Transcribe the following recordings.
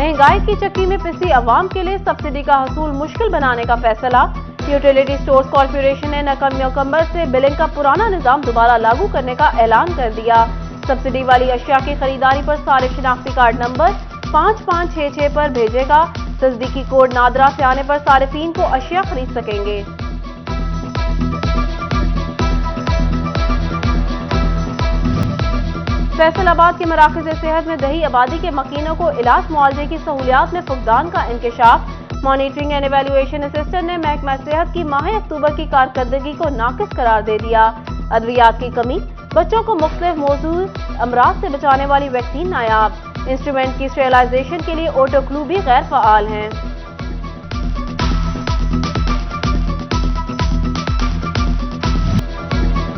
महंगाई की चक्की में पिसी अवाम के लिए सब्सिडी का हसूल मुश्किल बनाने का फैसला। यूटिलिटी स्टोर्स कॉर्पोरेशन ने नवंबर से बिलिंग का पुराना निजाम दोबारा लागू करने का ऐलान कर दिया। सब्सिडी वाली अशिया की खरीदारी पर सारे शिनाख्ती कार्ड नंबर 5566 पर भेजेगा। तस्दीकी कोड नादरा से आने पर सारिफीन को अशिया खरीद सकेंगे। फैसलाबाद के मराकज़ सेहत में दही आबादी के मकीनों को इलाज मुआवजे की सहूलियात में फुकदान का इंकशाफ। मॉनिटरिंग एंड एवेल्युएशन असिस्टेंट ने महकमा सेहत की माह अक्टूबर की कारकर्दगी को नाकिस करार दे दिया। अद्वियात की कमी, बच्चों को मुख्तलिफ मौजूद अमराज से बचाने वाली वैक्सीन नायाब। इंस्ट्रूमेंट की स्टेरिलाइजेशन के लिए ऑटोक्लू भी गैर फ़आल हैं।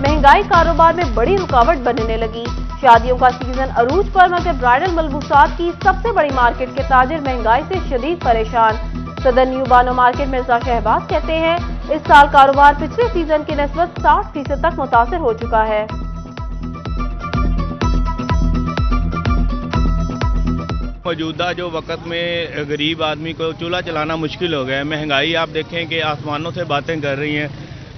महंगाई कारोबार में बड़ी रुकावट बनने लगी। शादियों का सीजन अरूज पर मगर ब्राइडल मलबूसात की सबसे बड़ी मार्केट के ताजिर महंगाई से शदीद परेशान। सदर न्यू बानो मार्केट मिर्जा शहबाज कहते हैं, इस साल कारोबार पिछले सीजन की निस्बत 60% तक मुतासिर हो चुका है। मौजूदा जो वक्त में गरीब आदमी को चूल्हा चलाना मुश्किल हो गया है। महंगाई आप देखें कि आसमानों से बातें कर रही हैं,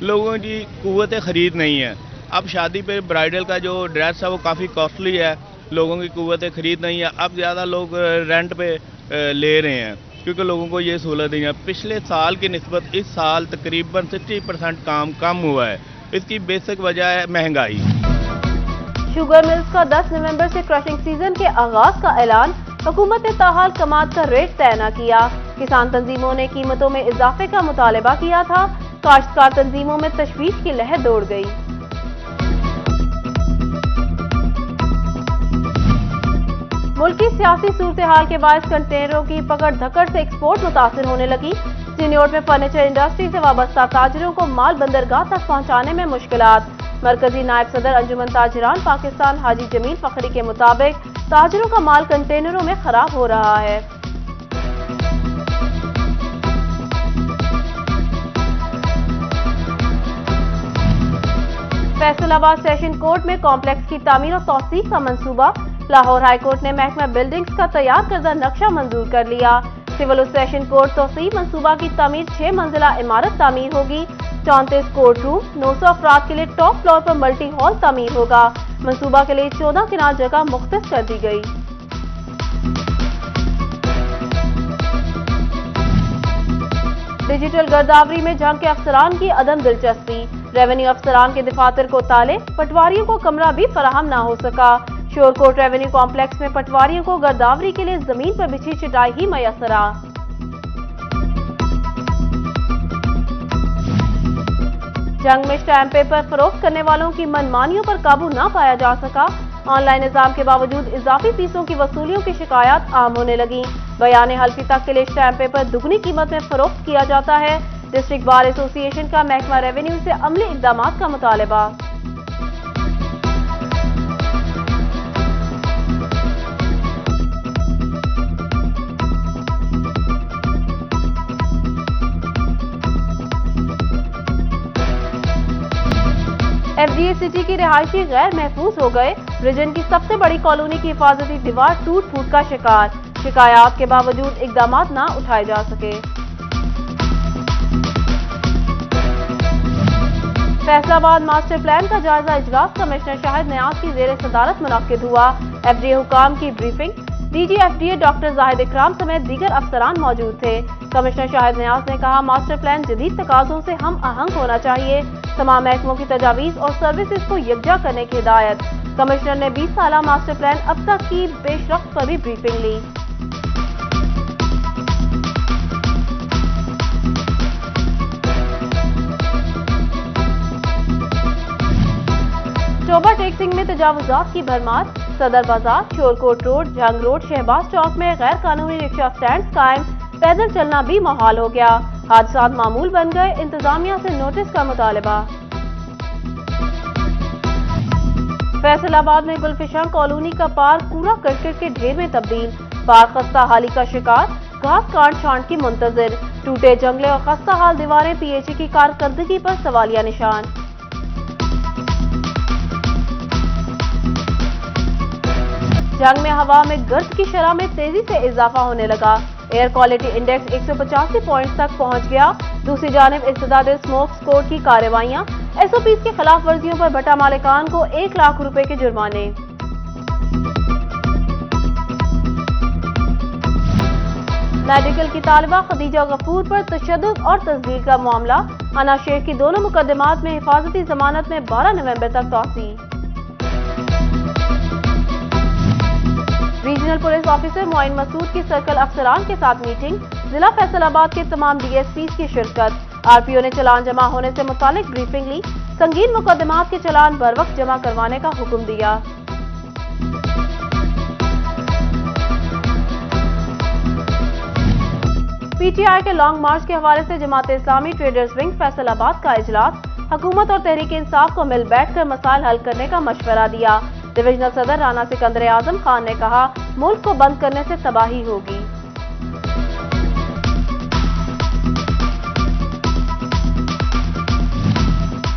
लोगों की कुव्वत खरीद नहीं है। अब शादी पे ब्राइडल का जो ड्रेस है वो काफ़ी कॉस्टली है, लोगों की कुव्वत खरीद नहीं है। अब ज़्यादा लोग रेंट पे ले रहे हैं क्योंकि लोगों को ये सहूलत नहीं है। पिछले साल की निस्बत इस साल तकरीबन 60% काम कम हुआ है। इसकी बेसिक वजह है महंगाई। शुगर मिल्स का 10 नवंबर से क्रशिंग सीजन के आगाज का ऐलान। हुकूमत ने ताहाल कमाद का रेट तय न किया। किसान तंजीमों ने कीमतों में इजाफे का मुतालबा किया था। काश्तकार तंजीमों में तशवीश की लहर दौड़ गई। मुल्क की सियासी सूरत हाल के बायस कंटेनरों की पकड़ धकड़ से एक्सपोर्ट मुतासिर होने लगी। सीनियोर में फर्नीचर इंडस्ट्री से वाबस्ता ताजरों को माल बंदरगाह तक पहुंचाने में मुश्किलात। मरकजी नायब सदर अंजुमन ताजरान पाकिस्तान हाजी जमील फखरी के मुताबिक ताजरों का माल कंटेनरों में खराब हो रहा है। फैसलाबाद सेशन कोर्ट में कॉम्प्लेक्स की तामीर और तौसीफ का मंसूबा। लाहौर हाई कोर्ट ने महकमा बिल्डिंग्स का तैयार करदा नक्शा मंजूर कर लिया। सिविल सेशन कोर्ट तौसीफ मंसूबा की तामीर 6 मंजिला इमारत तामीर होगी। 34 कोर्ट रूम, 900 अफराद के लिए टॉप फ्लोर पर मल्टी हॉल तामीर होगा। मंसूबा के लिए 14 किनार जगह मुख्तस कर दी गई। डिजिटल गर्दावरी में जंग के अफसरान की अदम दिलचस्पी। रेवेन्यू अफसरान के दफातर को ताले, पटवारियों को कमरा भी फराहम न हो सका। शोरकोट रेवेन्यू कॉम्प्लेक्स में पटवारियों को गर्दावरी के लिए जमीन पर बिछी चटाई ही मैसर आ। जंग में स्टैम्प पेपर फरोख्त करने वालों की मनमानियों पर काबू न पाया जा सका। ऑनलाइन निजाम के बावजूद इजाफी फीसों की वसूलियों की शिकायत आम होने लगी। बयान हल्फी तक के लिए स्टैम्प पेपर दुगनी कीमत में फरोख्त किया जाता है। डिस्ट्रिक्ट बार एसोसिएशन का महकमा रेवेन्यू से अमली इकदामात का मुतालबा। FGA सिटी की रिहायशी गैर महफूज हो गए। ब्रिजन की सबसे बड़ी कॉलोनी की हिफाजती दीवार टूट फूट का शिकार। शिकायत के बावजूद इकदामात न उठाए जा सके। फैसलाबाद मास्टर प्लान का जायजा इजलास कमिश्नर शाहिद नियाज की जेर सदारत मुनक्किद हुआ। FGA हुकाम की briefing. DG FDA doctor Zahid इकराम समेत दीगर अफसरान मौजूद थे। कमिश्नर शाहिद नियाज ने कहा, मास्टर प्लान जदीद तकाज़ों से हम आहंग होना चाहिए। तमाम महकमों की तजावीज़ और सर्विसेज को यकजा करने की हिदायत। कमिश्नर ने 20 साला मास्टर प्लान अब तक की पेशरफ्त पर भी ब्रीफिंग ली। टोबा टेक्सिंग में तजावुजात की भरमार। सदर बाजार, शोरकोट रोड, जंग रोड, शहबाज चौक में गैर कानूनी रिक्शा स्टैंड कायम। पैदल चलना भी माहौल हो गया। हादसात मामूल बन गए। इंतजामिया से नोटिस का मुतालबा। फैसलाबाद में गुलफिशां कॉलोनी का पार्क कूड़ा करकट के ढेर में तब्दील। पार्क खस्ता हाली का शिकार। घास काट छांट की मुंतजिर। टूटे जंगले और खस्ता हाल दीवारें PHE की कारकर्दगी पर सवालिया निशान। जंग में हवा में गर्द की शरह में तेजी से इजाफा होने लगा। एयर क्वालिटी इंडेक्स 185 पॉइंट तक पहुंच गया। दूसरी जानिब इस्तदाद स्मोक स्क्वाड की कार्रवाइयां, एसओपीज की खिलाफ वर्जियों पर भट्टा मालिकान को 1 लाख रुपए के जुर्माने। मेडिकल की तालिबा खदीजा गफूर पर तशद्दुद और तस्दीक का मामला। अना शेख की दोनों मुकदमात में हिफाजती जमानत में 12 नवंबर तक तौसील। Regional police officer Moin Masood की सर्कल अफसरान के साथ मीटिंग। जिला फैसलाबाद के तमाम डीएसपी की शिरकत। आरपीओ ने चालान जमा होने से मुतालिक ब्रीफिंग ली। संगीन मुकदमात के चालान बर वक्त जमा करवाने का हुक्म दिया। पीटीआई के लॉन्ग मार्च के हवाले से जमात इस्लामी ट्रेडर्स विंग फैसलाबाद का इजलास। हुकूमत और तहरीक इंसाफ को मिल बैठकर मसाइल हल करने का मशवरा दिया। डिविजनल सदर राना सिकंदर आजम खान ने कहा, मुल्क को बंद करने से तबाही होगी।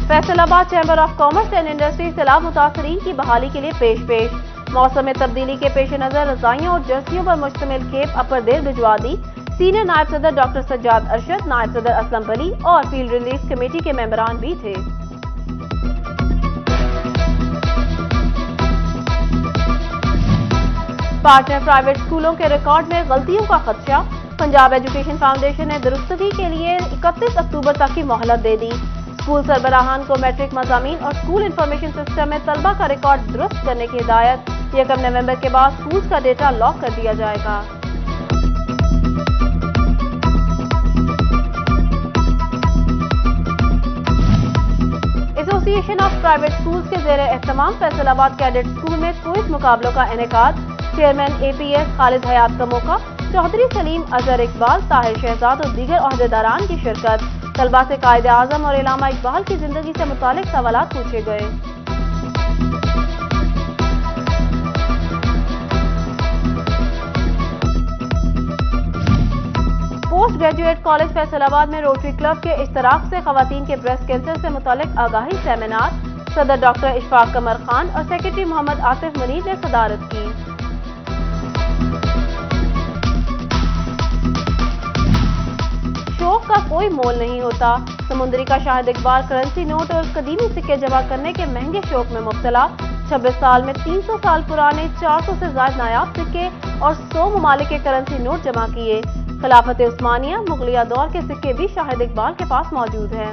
Faisalabad chamber of commerce and industry सैलाब मुतासरीन की बहाली के लिए पेश। मौसम में तब्दीली के पेश नजर रजाइयों और जर्सियों पर मुश्तमिल खेप अपर देर भिजवा दी। सीनियर नायब सदर डॉक्टर सज्जाद अरशद, नायब सदर असलम बली और फील्ड रिलीफ कमेटी के मेंबरान भी थे। पार्टनर प्राइवेट स्कूलों के रिकॉर्ड में गलतियों का खदशा। पंजाब एजुकेशन फाउंडेशन ने दुरुस्तगी के लिए 31 अक्टूबर तक की मोहलत दे दी। स्कूल सरबराहान को मैट्रिक मज़ामीन और स्कूल इंफॉर्मेशन सिस्टम में तलबा का रिकॉर्ड दुरुस्त करने की हिदायत। 1 नवंबर के बाद स्कूल का डेटा लॉक कर दिया जाएगा। एसोसिएशन ऑफ प्राइवेट स्कूल्स के ज़ेरे एहतमाम फैसलाबाद कैडेट स्कूल में क्विज मुकाबलों का इनेकाद। चेयरमैन एपीएस खालिद हयात का मौका। चौधरी सलीम, अजहर इकबाल, ताहिर शहजाद और दीगर ओहदेदारान की शिरकत। तलबा से कायदे आजम और इलामा इकबाल की जिंदगी से मुतालिक सवालात पूछे गए। पोस्ट ग्रेजुएट कॉलेज फैसलाबाद में रोटरी क्लब के इश्तराक से खवातीन के ब्रेस्ट कैंसर से मुतालिक आगाही सेमिनार। सदर डॉक्टर इशफाक कमर खान और सेक्रेटरी मोहम्मद आसिफ मुनीर ने सदारत की। शौक का कोई मोल नहीं होता। समुंदरी का शाहिद इकबाल करेंसी नोट और कदीमी सिक्के जमा करने के महंगे शौक में मुब्तला। 26 साल में 300 साल पुराने 400 से ज्यादा नायाब सिक्के और 100 ममालिक के करेंसी नोट जमा किए। खिलाफत उस्मानिया, मुगलिया दौर के सिक्के भी शाहिद इकबाल के पास मौजूद हैं।